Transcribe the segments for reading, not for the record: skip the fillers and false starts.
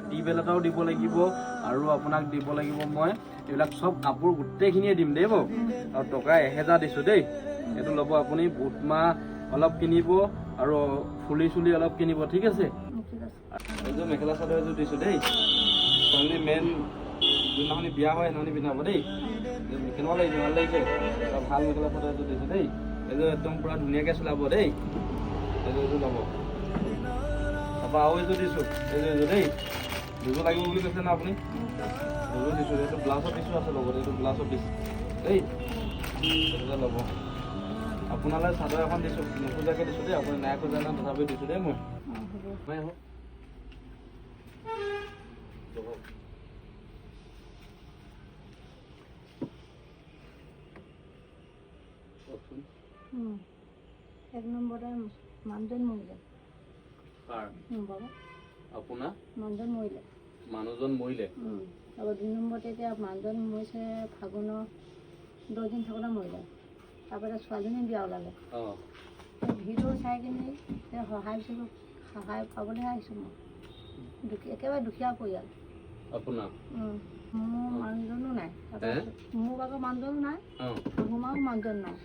tubewell এটাও দিব লাগিব আৰু আপোনাক দিব লাগিব মই এইবিলাক সব কাপোৰ গোটেইখিনিয়ে দিম দেই বাৰু আৰু টকা 1000 দিছো দেই এইটো ল'ব আপুনি বুট মাহ অলপ কিনিব আৰু ফুলি চুলি অলপ কিনিব ঠিক আছে এইযোৰ মেখেলা চাদৰ এযোৰ দিছো দেই ছোৱালী মেইন যোনদিনাখনি বিয়া হয় সেইদিনাখনি পিন্ধাব দেই কেনেকুৱা লাগিছে ভাল লাগিছে ভাল মেখেলা চাদৰ এযোৰ দিছো দেই এইযোৰ একদম পুৰা ধুনীয়াকৈ চলাব দেই এইযোৰ ল'ব তাৰপৰা আৰু এইযোৰ দিছো এইযোৰ দেই দুযোৰ লাগিব বুলি কৈছে না আপুনি দুযোৰ দিছো এইটো ব্লাউজৰ পিছো আছে লগতে এইটো ব্লাউজৰ পিচ দেই এইটো ল'ব আপোনালৈ চাদৰ এখন দিছো নোখোজাকৈ দিছো দেই আপুনি নাই খোজা না তথাপি দিছো দেই মই এক নম্বরে মানুষজন মহিলা আপোনাৰ মানুহজন মৰিলে আৰু 2 নম্বৰতে এতিয়া মানুহজন মৰিছে ফাগুনৰ 10 দিন থাকোঁতে মৰিলে তাৰপৰা ছোৱালীজনী বিয়া ওলালে ভিডিঅ' চাই কিনি সহায় পাবলৈ আহিছোঁ মই একেবাৰে দুখীয়া পৰিয়াল আপোনাৰ মোৰ মানুহজনো নাই মোৰ ভাগৰ মানুহজনো নাই শাহুমাও মানুহজন নাই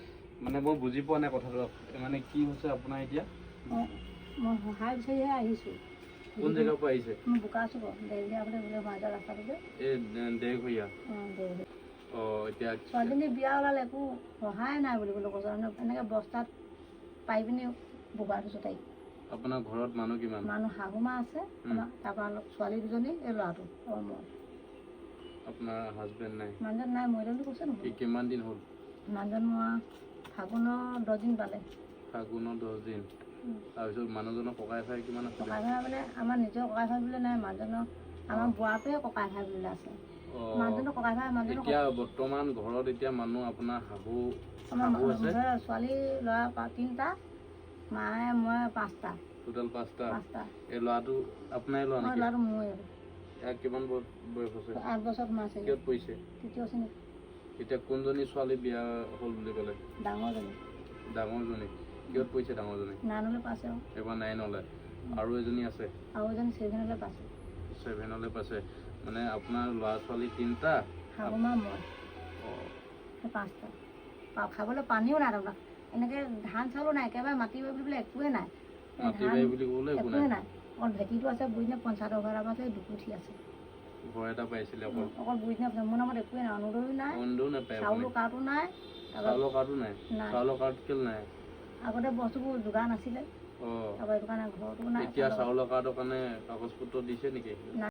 মানে মই বুজি পোৱা নাই কথাটো মানে কি হৈছে আপোনাৰ এতিয়া মই সহায় বিচাৰিহে আহিছোঁ কোন জেগাৰ পৰা আহিছে মই বোকাচোঁ দেৰিয়া বোলে মাজৰ ৰাস্তাটো যে এই দেৰঘৰীয়া এতিয়া ছোৱালীজনী বিয়া ওলালে একো সহায় নাই বুলি ক'লে কৈছে এনেকৈ বস্তাত পাই পিনি বোকা থৈছোঁ তাইক আপোনাৰ ঘৰত মানুহ কিমান মানুহ শাহুমা আছে তাৰপৰা ছোৱালী দুজনী এই ল'ৰাটো আৰু মই আপোনাৰ হাজবেণ্ড নাই মানুহজন নাই মৰিলে বুলি কৈছে নহয় কিমান দিন হ'ল মানুহজন মই ফাগুনৰ 10 দিন পালে ফাগুনৰ 10 দিন তাৰপিছত মানুহজনৰ ককাই ভাই কিমান আছে ককাই ভাই মানে আমাৰ নিজৰ ককাই ভাই বুলিলে নাই মানুহজনৰ আমাৰ বুঢ়াটোৱে ককাই ভাই বুলিলে আছে মানুহজনৰ ককাই ভাই মানুহজনৰ এতিয়া বৰ্তমান ঘৰত এতিয়া মানুহ আপোনাৰ শাহু আছে ছোৱালী ল'ৰা 3টা মায়ে মই 5টা টোটেল 5টা এই ল'ৰাটো আপোনাৰ ল'ৰাটো মই ইয়াৰ কিমান বয়স আছে 8 বছৰ সোমাইছে কিহত পৰিছে তৃতীয় শ্ৰেণীত এতিয়া কোনজনী ছোৱালী বিয়া হ'ল বুলি ক'লে ডাঙৰজনী কিহত পৰিছে ডাঙৰজনী 9লৈ পাইছে এবাৰ 9লৈ আৰু এজনী আছে আৰু এজনী 7লৈ পাইছে 7লৈ পাইছে মানে আপোনাৰ ল'ৰা ছোৱালী 3টা শাহুমা মই 5টা খাবলৈ পানীও নাই তাৰমানে এনেকৈ ধান চাউলো নাই একেবাৰে মাটি বাৰী বুলিবলৈ একোৱে নাই একোৱে নাই অকল ভেটিটো আছে বুঢ়ীনে পঞ্চায়তৰ ঘৰ আছে দুকুঠি আছে ঘৰ এটা পাইছিলে অকল বুঢ়ীনে মোৰ নামত একোৱে নাই অনুদয়ো নাই চাউলৰ কাৰ্ডো নাই আগতে বস্তুবোৰ যোগাৰ নাছিলে তাৰপৰা এইটো কাৰণে ঘৰটো নাই এতিয়া চাউলৰ কাৰ্ডৰ কাৰণে কাগজ পত্ৰ দিছে নেকি